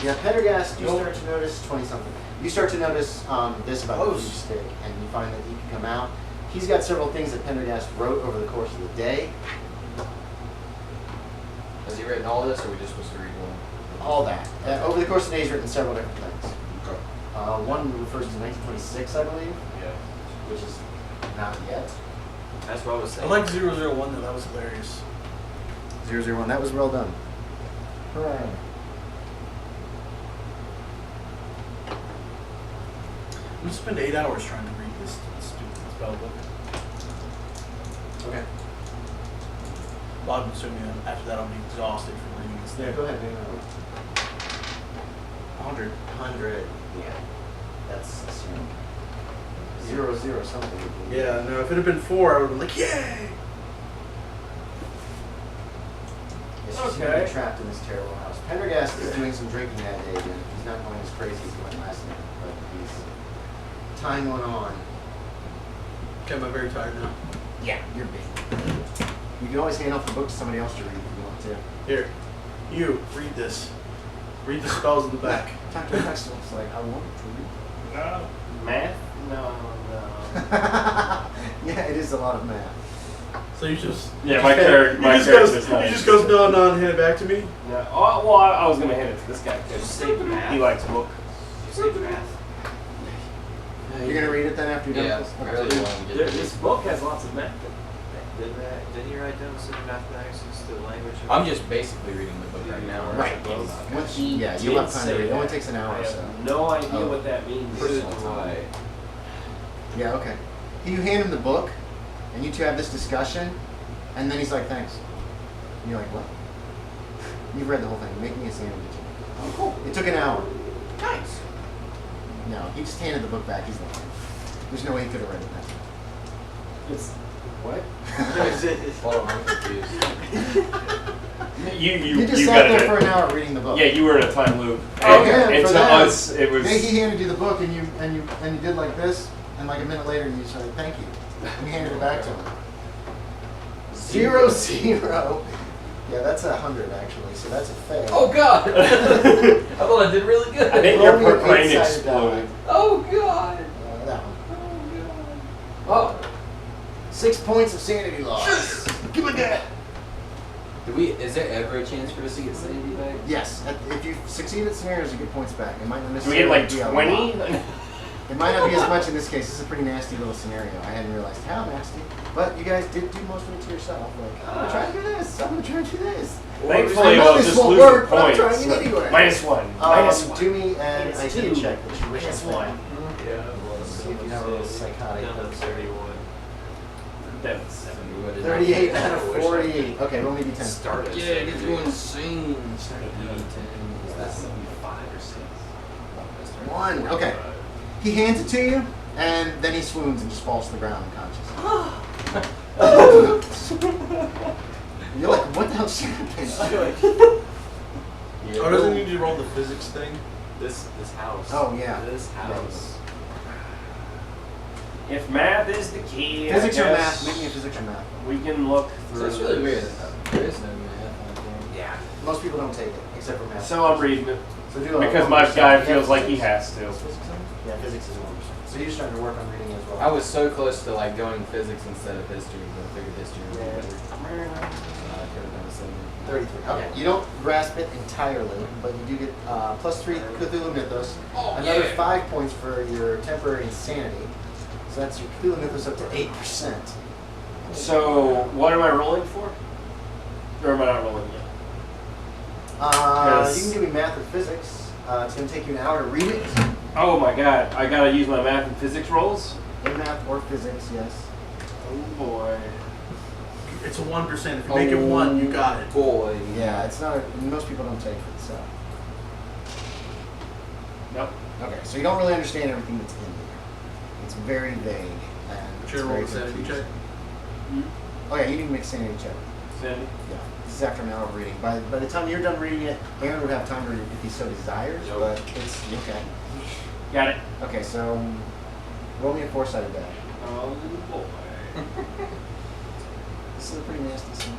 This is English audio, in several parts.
Yeah, Pendergast, you start to notice 20-something. You start to notice this about the huge stick, and you find that he can come out. He's got several things that Pendergast wrote over the course of the day. Has he written all this, or we just supposed to read one? All that. Over the course of the day, he's written several different things. Okay. One refers to 1926, I believe. Yeah. Which is not yet. That's what I was I saying. like 001 though. That was hilarious. 001. That was well done. Hooray. I'm gonna spend 8 hours trying to read this stupid spell book. Okay. Well, I'm assuming after that I'll be exhausted from reading this Yeah, thing. go ahead. 100. 100. Yeah. That's 0 something. Yeah, no, if it had been 4, I would have been like, yay! It's just Okay. gonna be trapped in this terrible house. Pendergast is doing some drinking that day again. He's not going as crazy as he went last night, but time went on. Okay, I'm very tired now. Yeah, you're big. You can always hand off the book to somebody else to read if you want to. Here, you, read this. Read the spells in the back. Talk to Huxtable. It's like, I want to read. No. Math? No. Yeah, it is a lot of math. So you just... Yeah, my character. He just goes, no, and hand it back to me? No. Oh, well, I was gonna hand it to this guy because Save math. he likes book. Save math. You're going to read it then after you're done with I this? really Okay. want to get This book has lots of math. Didn't you write down some mathematics as the language? I'm just basically reading the book right now. Right. Once you'll have time to read. It only takes an hour I or have so. no idea Oh. what that means. Personal tie. Yeah, okay. You hand him the book, and you two have this discussion, and then he's like, thanks. And you're like, what? You've read the whole thing. Make me a sandwich. Oh, cool. It took an hour. Nice. No, he just handed the book back. He's like, there's no way he could have read it that time. It's what? Hold on, I'm confused. You just sat there for an hour reading the book. Yeah, you were in a time loop. Okay, And for to that, us, it was. Then he handed you the book, and you did like this, and like a minute later, you said, thank you. And you handed it back to him. 0, 0. Yeah, that's 100 actually, so that's a fail. Oh God! I thought I did really good. I think Roll your me an brain eight-sided exploded. die. Oh God! That one. Oh. 6 points of sanity loss. Give me that. Is there ever a chance for us to get sanity back? Yes, if you succeed at scenarios, you get points back. It might not Do we get like necessarily be a lot. 20? It might not be as much in this case. This is a pretty nasty little scenario. I hadn't realized how nasty. But you guys did do most of it to yourself. Like, I'm gonna try to do this. I'm gonna try to do this. Thankfully, I know we'll this just won't lose work, the but I'm points. trying it anyway. -1. -1. Do me an It's IQ 2. check, which you wish I spent. -1. Yeah. See if you have a little psychotic. That's 7. 38 out of 48. Okay, roll me d10. Start. Yeah, get you insane. That's 5 or 6. 1. Okay. He hands it to you, and then he swoons and just falls to the ground unconscious. You're like, what the hell just happened? Oh, doesn't he need to roll the physics thing? This house. Oh, yeah. This house. Yes. If math is the key, Physics I or guess math? Make me a physics or math. we can look So through. that's really this. weird. There is no math. Yeah. Most people don't take it, except for math. So I'm reading it So do a because 1%. my guy Yeah, feels like he physics? has to. Physics on? Yeah, physics is 1%. So you're starting to work on reading as well. I was so close to like going physics instead of history, but I figured history would be better. I could have done the same. 33. Okay. You don't grasp it entirely, but you do get +3 Cthulhu Mythos. Another 5 points for your temporary insanity. So that's your Cthulhu Mythos up to 8%. So what am I rolling for? Or am I not rolling yet? You can give me math or physics. It's going to take you an hour to read it. Oh my god, I gotta use my math and physics rolls? In math or physics, yes. Oh boy. It's a 1%. If you make it 1, you got it. Boy. Yeah, it's not. Most people don't take it, so. Nope. Okay, so you don't really understand everything that's in there. It's very vague and Should I it's roll very the sanity confusing. check? Oh yeah, you need to make a sanity check. Sandy? Yeah, this is after an hour of reading. By the time you're done reading it, Aaron would have time to read it if he so desires. Yep. But it's okay. Got it. Okay, so roll me a 4-sided die. Oh boy. This is a pretty nasty scene.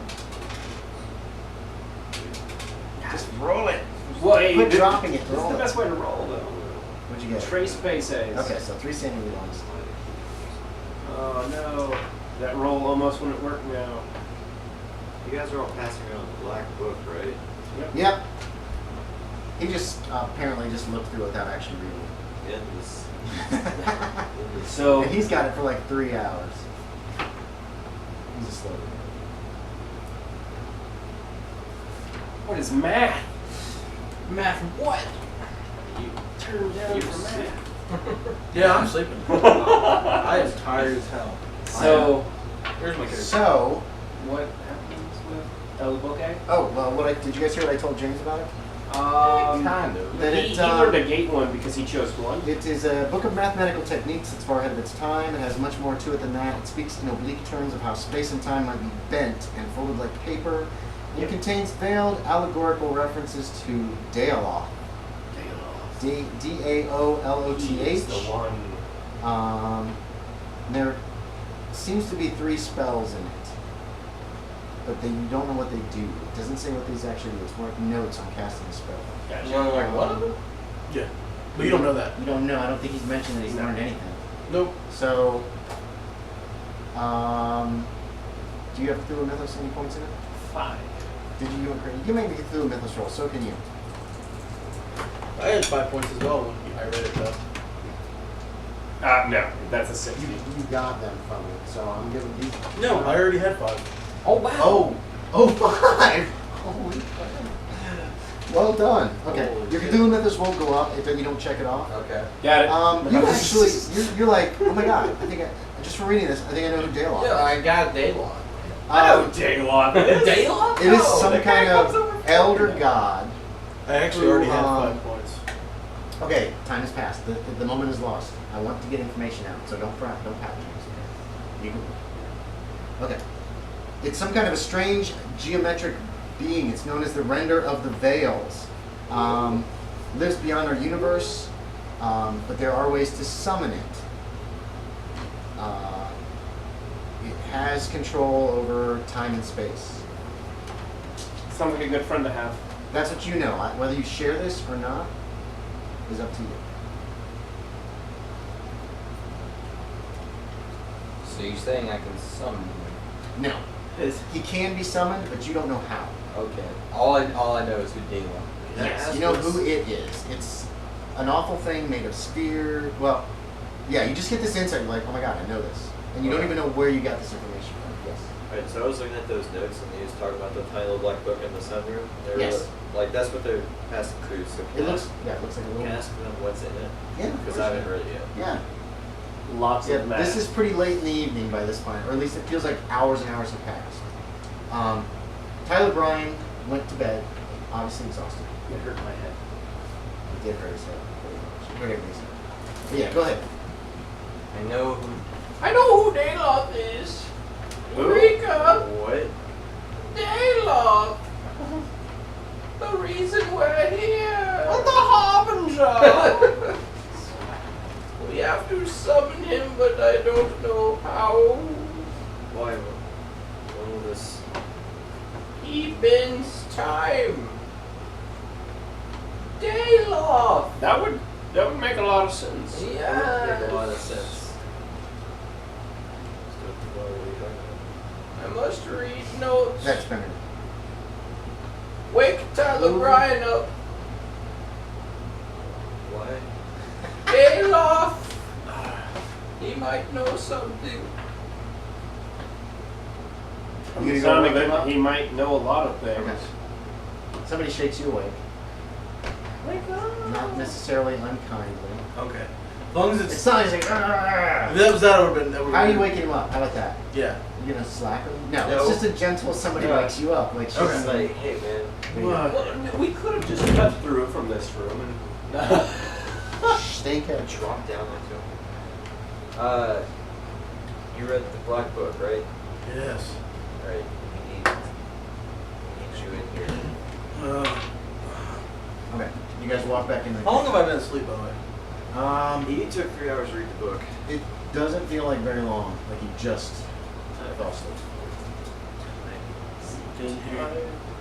Just roll it. Well, hey, Quit this, dropping it. this is Roll the it. best way to roll, though. What'd you get? Trace spaces. Okay, so 3 sanity ones. Oh no, that roll almost wouldn't work now. You guys are all passing around the black book, right? Yep. He just apparently just looked through it without actually reading In this. it. So And he's got it for like 3 hours. He's a slow reader. what is math? Math what? You, Turn down you for sleep. math. Yeah, I'm sleeping. I am tired as hell. So Where's my character? So, what happens with El Bouquet? oh, well, did you guys hear what I told James about it? Kind of. That He it, learned a gate one because he chose one. It is a book of mathematical techniques that's far ahead of its time. It has much more to it than that. It speaks in oblique terms of how space and time might be bent and folded like paper. It contains veiled allegorical references to Daoloth. D-A-O-L-O-T-H. He's the one. There seems to be 3 spells in it, but you don't know what they do. It doesn't say what these actually do. It's more like notes on casting a spell. Gotcha. You know, like one of them? Yeah. But you don't know that. You don't know. I don't think he's mentioned that he's learned anything. Nope. So, do you have Cthulhu Mythos any points in it? 5. Did you agree? You made me Cthulhu Mythos roll, so can you. I had 5 points as well when I read it though. No, that's a 60. You got them from me, so I'm giving these. No, I already had 5. Oh wow. Oh, 5! Holy crap. Well done. Okay, Holy your shit. Cthulhu Mythos won't go up if you don't check it off. Okay. Got it. You actually, you're like, oh my god, I think just from reading this, I think I know who Daoloth is. Yeah, I got Daylon. I know who Daylon is. Daylon? It is some the guy kind comes of over- elder god. I actually already had Um, 5 points. Okay, time has passed. The moment is lost. I want to get information out, so don't pat me. You can. Okay. It's some kind of a strange geometric being. It's known as the Render of the Veils. Lives beyond our universe, but there are ways to summon it. It has control over time and space. Sounds like a good friend to have. That's what you know. Whether you share this or not is up to you. So you're saying I can summon him? No. He can be summoned, but you don't know how. Okay. All I know is who Daylon is. Yes, you know who it is. It's an awful thing made of spear. Well, yeah, you just get this insight. You're like, oh my god, I know this, and you don't even know where you got this information from. Yes. Alright, so I was looking at those notes and they was talking about the tiny little black book in the sunroom. They were Yes. like that's what they're passing clues. So It looks. Yeah, it looks like a Can I little. ask them what's in it? Yeah. of Because course I you haven't can. read it yet. Yeah. Lots Yeah. of math. This is pretty late in the evening by this point, or at least it feels like hours and hours have passed. Tyler Bryan went to bed, obviously exhausted. It hurt my head. He did hurt his head. Hurt everybody's head. But yeah, go ahead. I know who. I know who Daylon is. Eureka! What? Daylon! The reason we're here! The Harbinger! We have to summon him, but I don't know how. Why? When will this? He bends time. Daylon! That would make a lot of sense. That would make a lot of sense. What are we talking about? I must read notes. That's better. Wake Tyler Bryan up. Why? Daylon! He might know something. You gonna go Sounding wake him like up? he might know a lot of things. Okay. Somebody shakes you awake. Wake up. Not necessarily unkindly. Okay. As long as It's it's. not like he's like, "Argh." If that was that, I would have been. That would've How are you been- waking him up? How about that? Yeah. You gonna slap him? No, No. it's just a gentle somebody Yeah. wakes you up. Like she's It's like, hey man. Well, Well, we could have just cut through from this room and. stink at Drop down onto him. You read the black book, right? yes. Alright. We need you in here. Okay, you guys walk back in the. How long have I been asleep, by the way? He took 3 hours to read the book. It doesn't feel like very long. Like you just fell asleep. In here.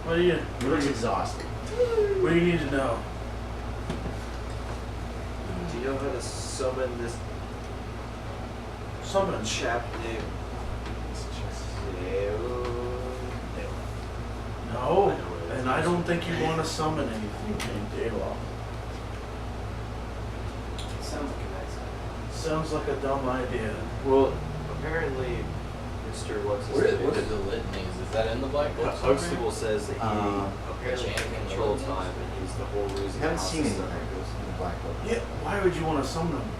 What are you? He looks exhausted. What do you need to know? Do you know how to summon this Summon. chap named No, and I don't think you want to summon anything named Daylaw. Sounds like a nice guy. Sounds like a dumb idea. Well, apparently, Mr. What's his What name? are the litanies? Is that in the black book? Huxtable says that he apparently Chanting can the control litanies? time, and he's the whole reason. I haven't the seen house is anything stuck. in the Black Book. Yeah, why would you want to summon him?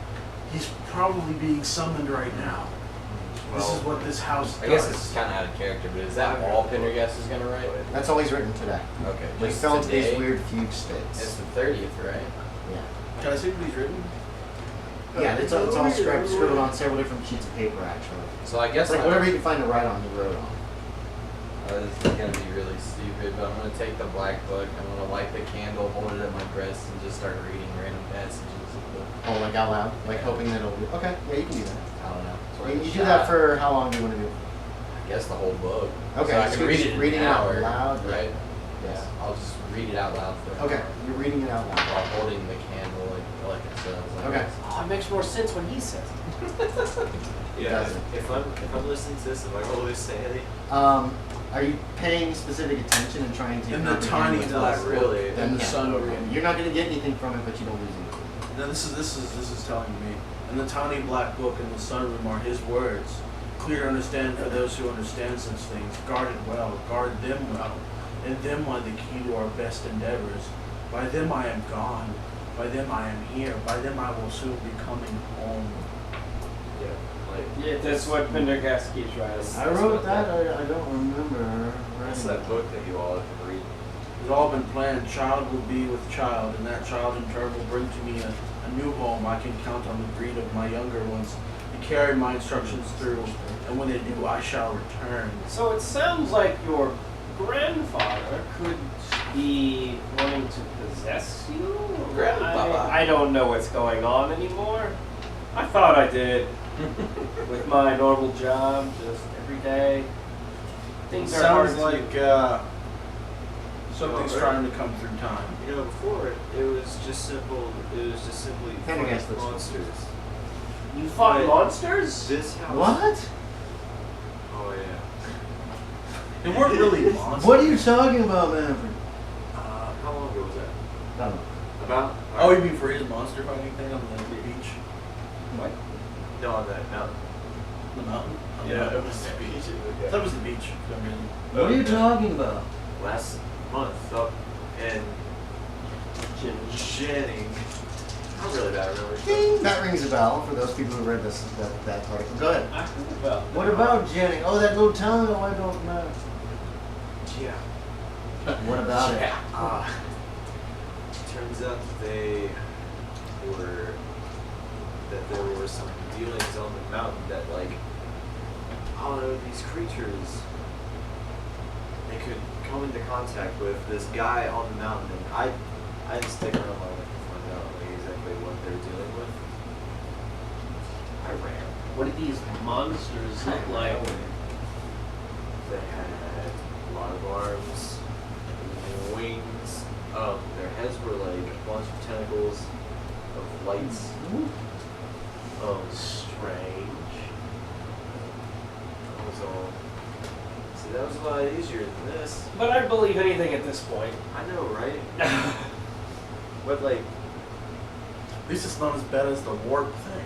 He's probably being summoned right now. This is what this house does. I guess it's kind of out of character, but is that all Pendergast is going to write? That's all he's written today. Okay. He just fell into these today? weird fugue It's states. the 30th, right? Yeah. Can I see what he's written? Yeah, it's all scribbled on several different sheets of paper, actually. So I guess It's like whatever he could find to write on, he wrote on. This is going to be really stupid, but I'm going to take the black book, I'm going to light the candle, hold it at my breast, and just start reading random passages of the Oh, like out loud? Like hoping that it'll be... Okay, yeah, you can do that. I don't know. It's worth You a do shot. that for how long do you want to do? I guess the whole book. Okay, so I so can you're read just it in reading an it out hour, loud? right? Yes. Yeah, I'll just read it out loud for an Okay, hour you're reading it out loud. while holding the candle like it says. Okay. Oh, it makes more sense when he says it. Yeah. doesn't. If I'm listening to this, am I going to lose sanity? Are you paying specific attention and trying to... In the comprehend tiny what's black on? Not really. Then the yeah, sun okay. room. You're not going to get anything from it, but you don't lose anything. Now this is telling me. In the tiny black book in the sunroom are his words. Clear to understand for those who understand such things. Guard it well, guard them well. In them lie the key to our best endeavors. By them I am gone. By them I am here. By them I will soon be coming home. Yeah. Like, Yeah, that's what Pendergast keeps writing. I wrote that, I don't remember. that's writing that book that you all have to read. It's all been planned. Child will be with child, and that child in turn will bring to me a new home. I can count on the greed of my younger ones to carry my instructions through, and when they do, I shall return. So it sounds like your grandfather could be wanting to possess you? Grandpapa. I don't know what's going on anymore. I thought I did with my normal job, just every day. Things are hard Sounds to- like something's No, trying to come through time. You know, before it was just simple. It was just simply Pendergast fighting looks- monsters. You fought But monsters? This house. What? Oh yeah. They weren't really monsters. What are you talking about, Manfred? How long ago was that? I don't know. About? Oh, you mean for his monster fighting thing on the beach? What? No, on that mountain. The mountain? Yeah, it was the beach. That was the beach. I mean, What are you talking about? Last month up in Jennings. Not really that I remember. Ding! That rings a bell for those people who read that article. Go ahead. I heard about What about Jenny? Oh, that little town? Oh, I don't know. Yeah. What about it? Turns out that there were some dealings on the mountain that, like, I don't know, these creatures, they could come into contact with this guy on the mountain, and I didn't stick around long enough to find out like exactly what they're dealing with. I ran. What did these monsters look like? They had a lot of arms, wings. Their heads were like a bunch of tentacles of lights. Strange. That was all. See, that was a lot easier than this. But I believe anything at this point. I know, right? But like, at least it's not as bad as the warp thing.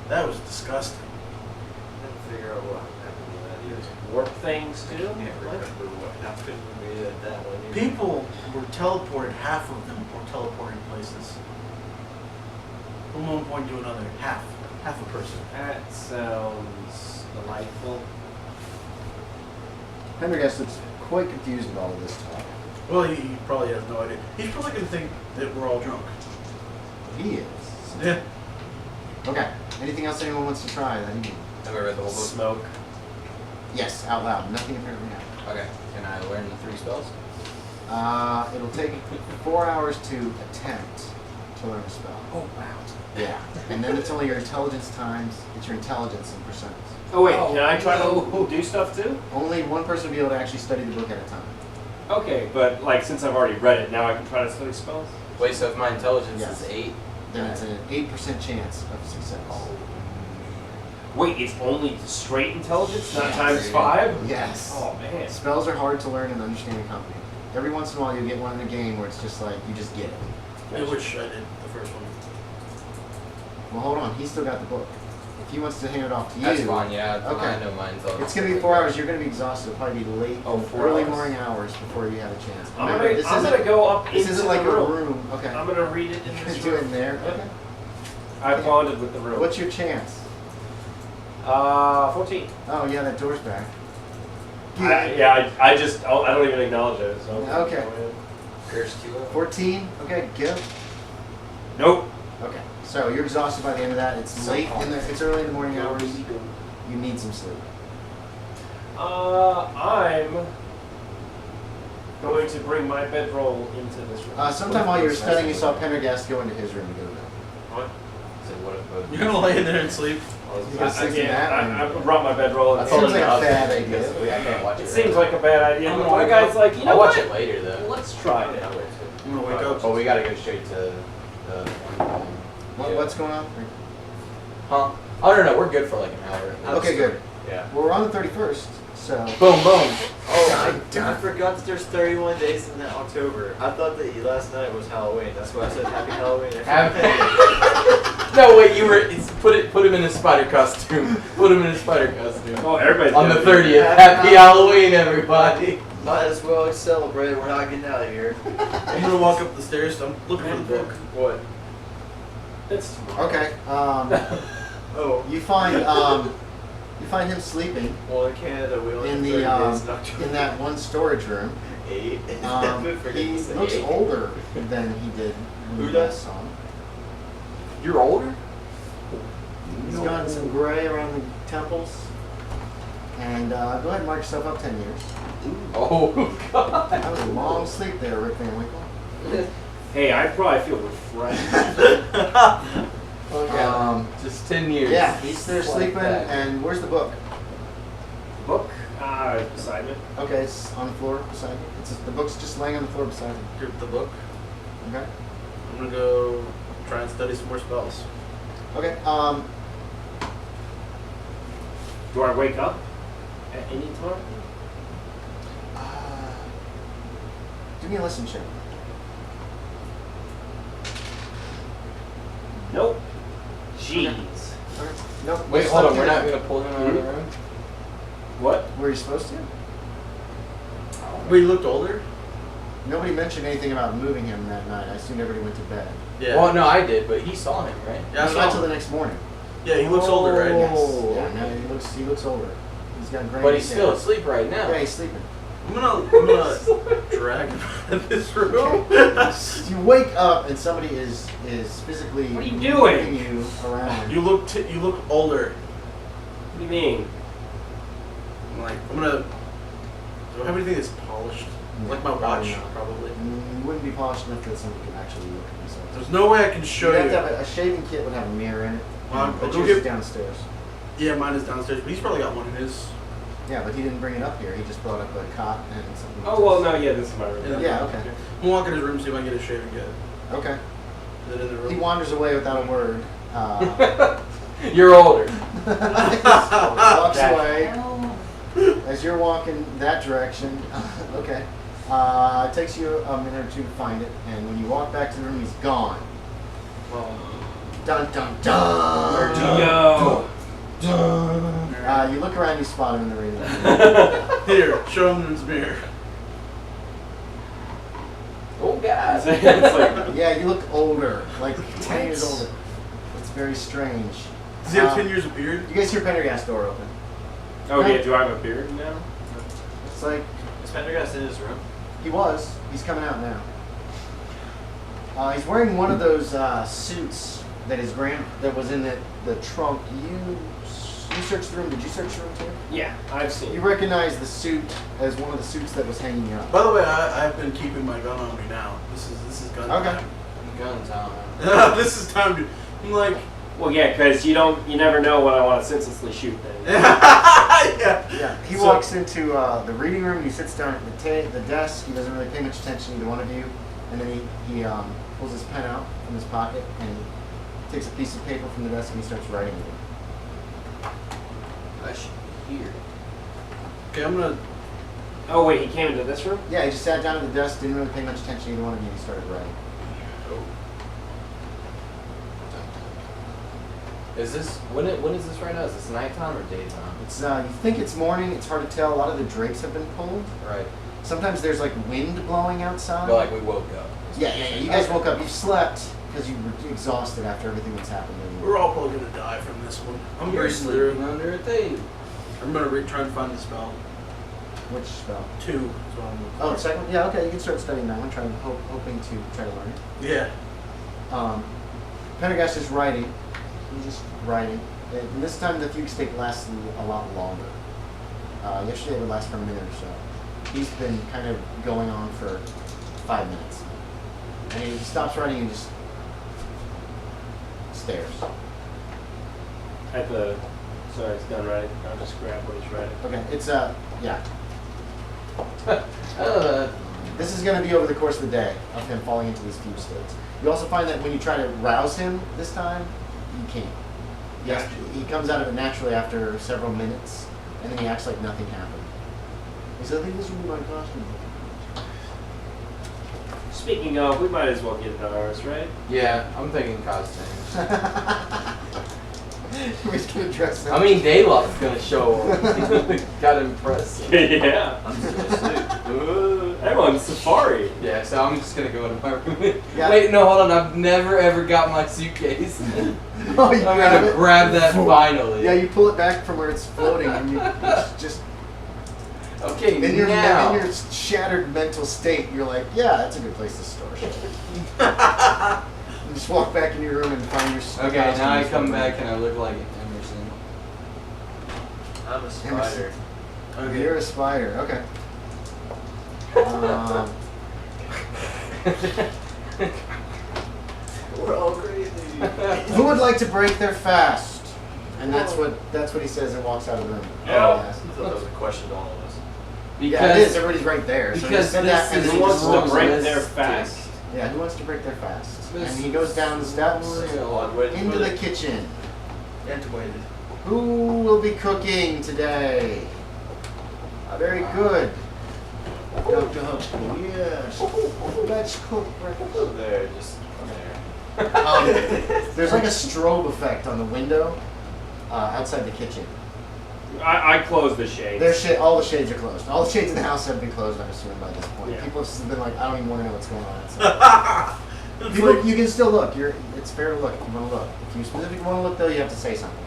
That was disgusting. I didn't figure out what happened to that either. Warp things I too? can't remember what happened to me at that one. either. People were teleported, half of them were teleporting places. From one point to another, half a person. That sounds delightful. Pendergast looks quite confused about all of this talk. Well, he probably has no idea. He's probably going to think that we're all drunk. He is. Yeah. Okay. Anything else anyone wants to try that evening? Have I read the whole book? Smoke. Yes, out loud. Nothing apparently happened. Okay. Can I learn the 3 spells? It'll take 4 hours to attempt to learn a spell. Oh, wow. Yeah. And then it's only your intelligence times, it's your intelligence in percents. Oh wait, Oh, can I try no. to do stuff too? Only one person will be able to actually study the book at a time. Okay, but like since I've already read it, now I can try to study spells. Wait, so if my intelligence Yes. is 8, Then it's an 8% chance of success. Wait, it's only straight intelligence, not Yes. times 5? Yes. Oh man. Spells are hard to learn and understand and comprehend. Every once in a while you get one in a game where it's just like, you just get it. Yeah, which I did the first one. Well, hold on. He's still got the book. If he wants to hand it off to you. that's fine, yeah. Okay. I know mine's all. It's going to be 4 hours. You're going to be exhausted. It'll probably be late, Oh, 4 early hours. morning hours before you have a chance. I'm Remember, gonna go up This into isn't the like room. a room. Okay. I'm gonna read it in You this can do it in room. there. Yep. Okay. I bonded with the room. What's your chance? 14. Oh, yeah, that door's back. I don't even acknowledge it. So Okay. Cursed you up. 14. Okay, go. Nope. Okay. So you're exhausted by the end of that. It's late in the. It's early in the morning hours. You need some sleep. I'm going to bring my bedroll into this room. Sometime while you were studying, you saw Pendergast go into his room to go to bed. What? So what if You're gonna lay in there and sleep. You can sleep in that I room. brought my bedroll. That And seems like a I bad was- idea. because I can't watch it. it seems like a bad idea. I'm But gonna my wake guy's up. like, you know I'll what? watch it later though. Let's try it. I'm gonna wake up. Oh, we gotta go straight to the What's going on? Huh? Oh no, we're good for like an hour. Okay, good. Yeah. Well, we're on the 31st, so. Boom, boom. Oh, I forgot that there's 31 days in October. I thought that last night was Halloween. That's why I said Happy Halloween. No, wait, you were. Put him in his spider costume. Put him in his spider costume. Oh, everybody's On the gonna be- 30th. Happy Halloween, everybody. Might as well celebrate. We're not getting out of here. I'm gonna walk up the stairs. I'm looking for the book. What? It's tomorrow. Okay. Oh, You find him sleeping well, in Canada, we only in have 30 the days in October. in that one storage room. 8. He looks older than he did when Who you does? last saw him. You're older? He's gotten some gray around the temples. And go ahead and mark yourself up 10 years. Oh God. That was a long sleep there, Rick Van Winkle. Hey, I probably feel refreshed. Just 10 years. Yeah, he's there Like sleeping. that. And where's the book? Book? It's beside me. Okay, it's on the floor beside you. The book's just laying on the floor beside you. Grip the book. Okay. I'm gonna go try and study some more spells. Okay. Do I wake up at any time? Do me a listen check. Nope. Jeez. Okay. Nope. Wait, you hold on. slept We're in. not gonna pull him out of the room. What? Were you supposed to? Wait, you looked older? Nobody mentioned anything about moving him that night. I assumed everybody went to bed. Yeah. Well, no, I did, but he saw him, right? yeah, It's not till the next morning. Yeah, he looks older, right? Oh. Yeah, no, he looks older. He's got gray. But he's still asleep right now. Yeah, he's sleeping. I'm gonna drag him out of this room. You wake up and somebody is physically What are you doing? moving you around. you look older. What do you mean? I'm like, do I have anything that's polished? Like my Probably watch, not. probably. You wouldn't be polished enough that somebody can actually look at themselves. There's no way I can show You'd you. have to have a shaving kit would have a mirror in it. Well, but go yours get- is downstairs. Yeah, mine is downstairs, but he's probably got one in his. Yeah, but he didn't bring it up here. He just brought up a cot and something. Oh, well, no, yeah, this is my room. Yeah, okay. I'm gonna walk in his room, see if I can get a shaving kit. Okay. Is it in the room? He wanders away without a word. You're older. Walks away. As you're walking that direction, okay. It takes you a minute or two to find it, and when you walk back to the room, he's gone. Dun dun dun. Yo. You look around, you spot him in the room. Here, show him in his mirror. Oh God. It's like, Yeah, you look older, like 10 years older. It's very strange. Does he have 10 years of beard? You guys hear Pendergast's door open. oh yeah, do I have a beard now? It's like Is Pendergast in his room? he was. He's coming out now. He's wearing one of those suits that that was in the trunk. You searched the room. Did you search the room too? Yeah, I've seen You it. recognize the suit as one of the suits that was hanging up. By the way, I've been keeping my gun on me now. This is gun Okay. time. Gun time. This is time to. I'm like, Well, yeah, because you never know when I want to senselessly shoot things. Yeah, he walks into the reading room. He sits down at the desk. He doesn't really pay much attention to either one of you. And then he pulls his pen out from his pocket and he takes a piece of paper from the desk and he starts writing it. I should be here. Okay, I'm gonna. Oh wait, he came into this room? Yeah, he just sat down at the desk, didn't really pay much attention to either one of you, and he started writing. Is this when is this right now? Is this nighttime or daytime? It's you think it's morning. It's hard to tell. A lot of the drapes have been pulled. Right. Sometimes there's like wind blowing outside. But like we woke up. Yeah. You guys woke up. You slept because you were exhausted after everything that's happened. We're all probably gonna die from this one. I'm You're reading through. sleeping under a table. I'm gonna try and find the spell. Which spell? 2 is what I'm looking Oh, for. the second one? Yeah, okay. You can start studying that one. Hoping to try to learn it. Yeah. Pendergast is writing. He's just writing. And this time the fugue state lasts a lot longer. Yesterday it would last for a minute or so. He's been kind of going on for 5 minutes. And he stops writing and just stares. Sorry, it's done writing. I'll just grab what he's writing. Okay, it's, yeah. Uh, This is going to be over the course of the day of him falling into these fugue states. You also find that when you try to rouse him this time, you can't. Yes, he comes out of it naturally after several minutes, and then he acts like nothing happened. He said, I think this will be my costume. Speaking of, we might as well get into ours, right? yeah, I'm thinking costumes. We're just going to dress him. I mean, Daylock's gonna show up. Got impressed. Yeah. I'm just gonna sleep. Everyone's safari. Yeah, so I'm just gonna go into my room. Yeah. Wait, no, hold on. I've never ever got my suitcase. Oh, you I'm grab gonna it? grab that finally. Yeah, you pull it back from where it's floating, and it's just Okay, in your now. in your shattered mental state. You're like, yeah, that's a good place to store shit. You just walk back in your room and find your. Okay, now I come back and I look like Emerson. I'm a spider. Okay. You're a spider. Okay. We're all crazy. Who would like to break their fast? And that's what he says and walks out of the room. Yeah. Oh, I thought that was a question to all of us. Yeah, it is. Everybody's right there. So because he said this that, and is then Who he wants just to walks break in. their fast? Yeah, who wants to break their fast? This And he goes down the steps Odd way to into put the it. kitchen. Antiquated. Who will be cooking today? Very good. Dr. Huxtable, yes. Let's cook breakfast. There, just there. There's like a strobe effect on the window outside the kitchen. I closed the shades. All the shades are closed. All the shades in the house have been closed, I'm assuming, by this point. Yeah. People have been like, I don't even want to know what's going on outside. You can still look. It's fair to look if you want to look. If you specifically want to look, though, you have to say something.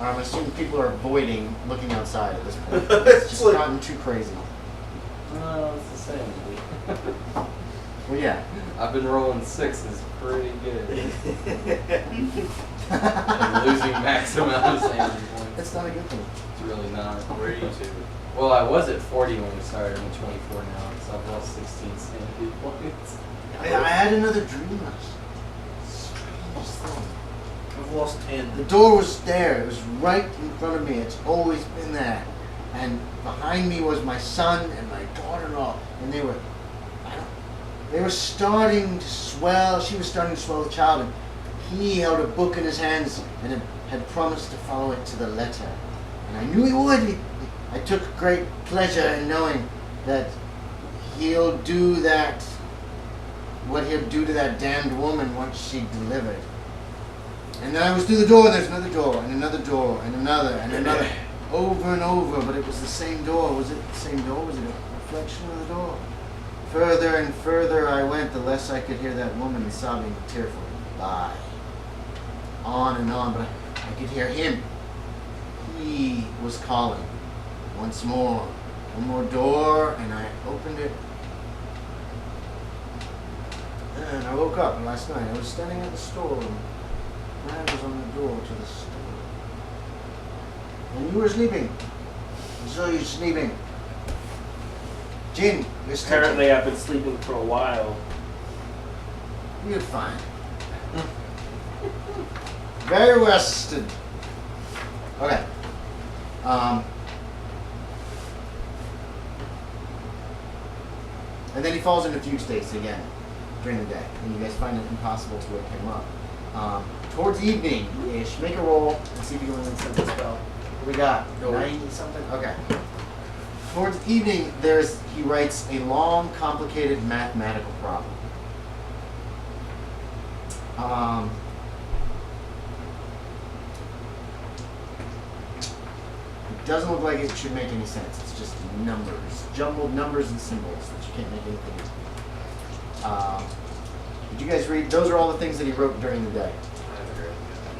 I'm assuming people are avoiding looking outside at this point. It's just gotten too crazy. No, it's the same. Well, yeah. I've been rolling sixes pretty good. I'm losing max amount of sanity points. That's not a good thing. It's really not. Where are you two? Well, I was at 40 when we started. I'm 24 now, so I've lost 16 sanity points. I had another dream last night. Strangest thing. I've lost 10. The door was there. It was right in front of me. It's always been there. And behind me was my son and my daughter-in-law, and they were starting to swell. She was starting to swell the child, and he held a book in his hands and had promised to follow it to the letter. And I knew he would. I took great pleasure in knowing that he'll do that, what he'll do to that damned woman once she delivered. And then I was through the door, there's another door, and another door, and another, over and over, but it was the same door. Was it the same door? Was it a reflection of the door? Further and further I went, the less I could hear that woman sobbing tearfully. Bye. On and on, but I could hear him. He was calling. Once more. One more door, and I opened it. And I woke up last night. I was standing at the store, and Brad was on the door to the store. And you were sleeping. So you're sleeping. Jin, you're sleeping. Apparently, I've been sleeping for a while. You're fine. Very rested. Okay. And then he falls into fugue states again during the day, and you guys find it impossible to wake him up. Towards evening-ish, make a roll and see if you can learn something spell. What we got? 90 something? Okay. Towards evening, he writes a long, complicated mathematical problem. It doesn't look like it should make any sense. It's just numbers, jumbled numbers and symbols that you can't make anything of. Did you guys read? Those are all the things that he wrote during the day.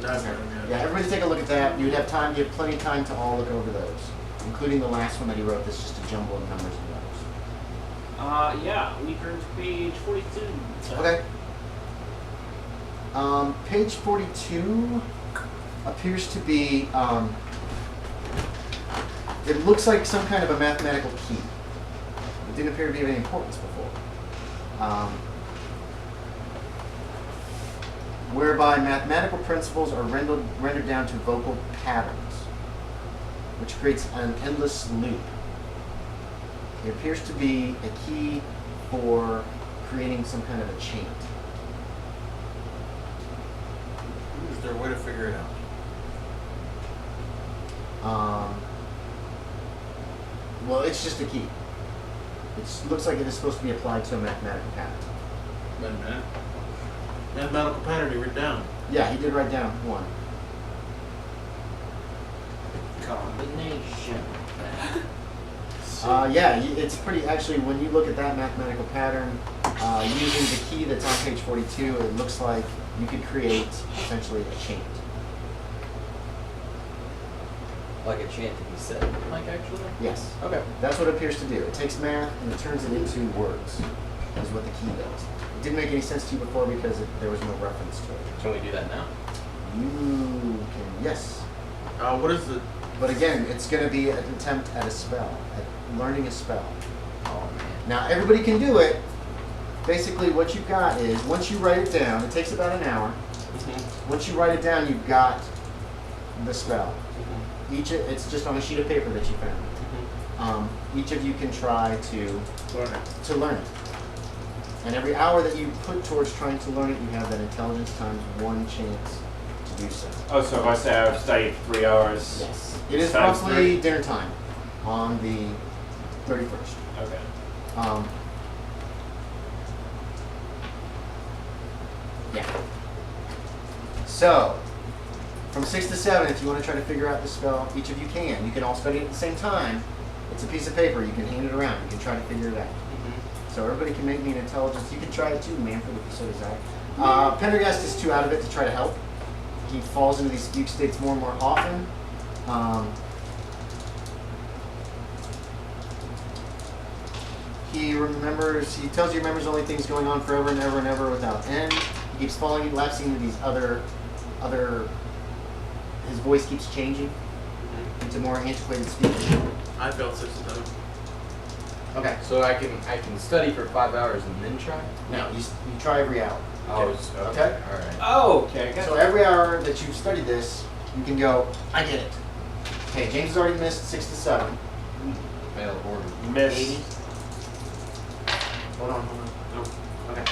Yeah, everybody take a look at that. You would have time. You have plenty of time to all look over those, including the last one that he wrote. That's just a jumble of numbers and letters. Yeah, we turn to page 42. Okay. Page 42 appears to be. It looks like some kind of a mathematical key. It didn't appear to be of any importance before. Whereby mathematical principles are rendered down to vocal patterns, which creates an endless loop. It appears to be a key for creating some kind of a chant. Is there a way to figure it out? Well, it's just a key. It looks like it is supposed to be applied to a mathematical pattern. Mathematical pattern he wrote down. Yeah, he did write down one. Combination. Yeah, it's pretty, actually, when you look at that mathematical pattern, using the key that's on page 42, it looks like you could create, essentially, a chant. Like a chant to be said, like actually? Yes. Okay. That's what it appears to do. It takes math and it turns it into words, is what the key does. It didn't make any sense to you before because there was no reference to it. Can we do that now? You can, yes. What is the... But again, it's going to be an attempt at a spell, at learning a spell. Oh man. Now, everybody can do it. Basically, what you've got is, once you write it down, it takes about an hour. Once you write it down, you've got the spell. It's just on a sheet of paper that you found. Each of you can try to learn it. And every hour that you put towards trying to learn it, you have that intelligence times one chance to do so. Oh, so if I say I've studied 3 hours. Yes. It is times roughly 3? dinner time on the 31st. Okay. Yeah. So, from 6 to 7, if you want to try to figure out the spell, each of you can. You can all study it at the same time. It's a piece of paper. You can hand it around. You can try to figure it out. So everybody can make me an intelligence. You can try it too, Manfred, if you so desire. Pendergast is too out of it to try to help. He falls into these fugue states more and more often. He tells you he remembers only things going on forever and ever and ever without end. He keeps lapsing into these other, his voice keeps changing into more antiquated speech. I failed 6 of them. Okay. So I can study for 5 hours and then try? No, you try every hour. Oh, Okay. All right. Oh, okay. So every hour that you've studied this, you can go, I get it. Okay, James has already missed 6 to 7. Fail order. Miss. 80. Hold on. Nope. Okay.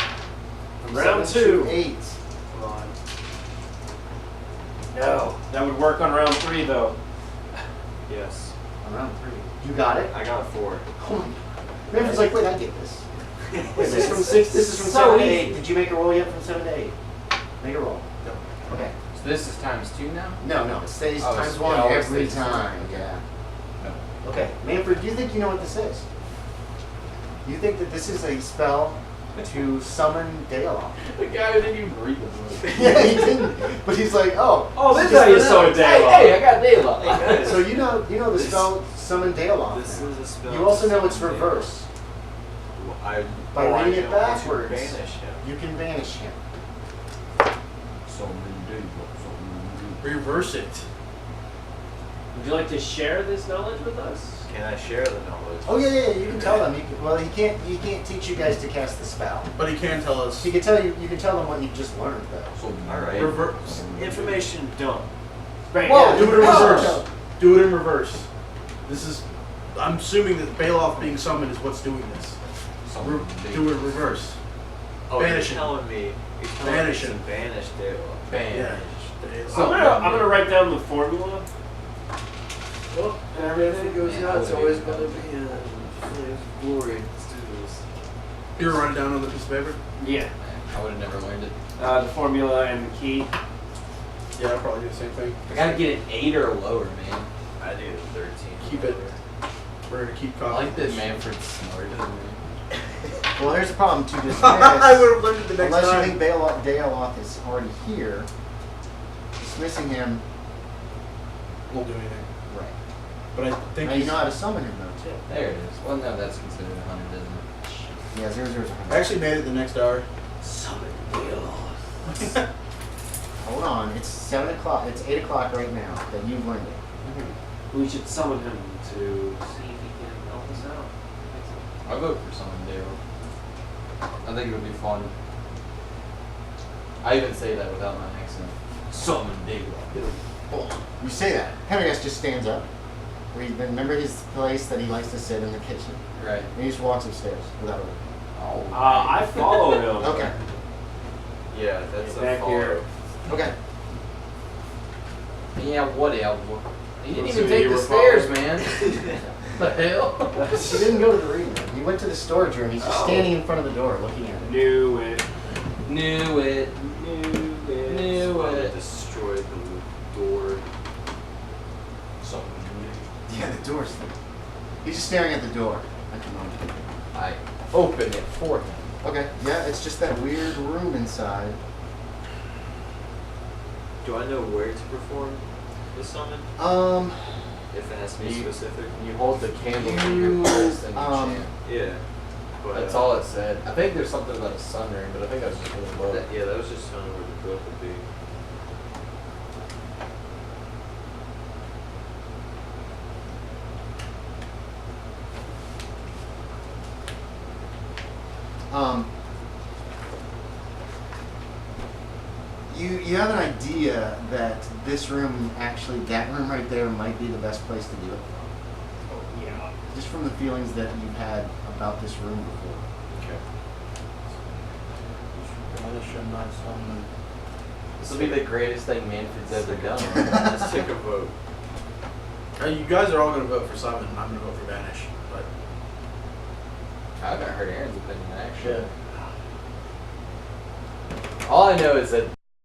From Round 7 2. to 8. Come on. No. That would work on round 3, though. Yes. On round 3. You got it? I got a 4. Oh my. Manfred's like, wait, I get this. Wait, this is from 6. This is from So 7 to 8. easy. Did you make a roll yet from 7 to 8? Make a roll. No. Okay. So this is times 2 now? No, it stays Oh, times it 1 always every stays time. okay. Yeah. No. Okay, Manfred, do you think you know what this is? You think that this is a spell to summon Daylock? The guy who didn't even read the book. Yeah, he didn't. But he's like, oh. This just is how you for summon that. Daylock. Hey, I got daylight. guys. So you know the spell summon Daylock. This is a spell. You also know it's reverse. By I reading it know how to backwards, Banish him. you can banish him. Reverse it. Would you like to share this knowledge with us? Can I share the knowledge? Oh yeah, you can tell them. Well, he can't teach you guys to cast the spell. But he can tell us. He can tell you. You can tell them what you just learned, though. Alright. Reverse. Information dump. Bang. Whoa, Do it in Oh. reverse. Do it in reverse. This is. I'm assuming that Bailoff being summoned is what's doing this. Summon Do it reverse. Oh, Banish him. you're telling me Banish to him. banish Dale. Banish. I'm gonna write down the formula. Well, And if it everything. goes Yeah, out, it's I always would've going to be glory. Let's do this. You're running down on the piece of paper? Yeah. I would have never learned it. The formula and the key. Yeah, I'll probably do the same thing. I gotta get an 8 or lower, man. I do 13. Keep it. We're gonna keep I copying. like that Manfred's smarter than me. Well, here's the problem. To dismiss, I would have learned it the next unless time. you think Dale is already here, dismissing him. Won't do anything. Right. But I think Now you know how to summon him though too. There it is. Well, no, that's considered 100, isn't it? Yeah, 0, 0, 0. I actually made it the next hour. Summon Dale. Hold on. It's 7 o'clock. It's 8 o'clock right now that you've learned it. We should summon him to see if he can help us out. I'll vote for Summon Dale. I think it would be fun. I even say that without my accent. Summon Dale. You say that. Pendergast just stands up. Remember his place that he likes to sit in the kitchen? Right. And he just walks upstairs without a Oh. I follow him. Okay. Yeah, that's Back a follow. here. Okay. Yeah, whatever. He didn't Let's even see, take you the were stairs, following. man. The hell? He didn't go to the reading room. He went to the storage room. He's just Oh. standing in front of the door looking at it. Knew it. Knew it. Knew it. Knew Probably it. destroyed the door. Summon Yeah, the door's there. He's just staring at the door at the moment. I open it for him. Okay. Yeah, it's just that weird room inside. Do I know where to perform the summon? If it has to be You- specific? You hold the candle in your pulse and you chant. Yeah. But, That's all it said. I think there's something about a sun ring, but I think I was just a little low. Yeah, that was just telling where the book would be. You have an idea that this room, actually, that room right there might be the best place to do it. Yeah. Just from the feelings that you've had about this room before. Okay. Banish him, not summon. This will be the greatest thing Manfred's ever done. Let's take a vote. You guys are all gonna vote for summon, and I'm gonna vote for banish. But I haven't heard Aaron's opinion, actually. All I know is that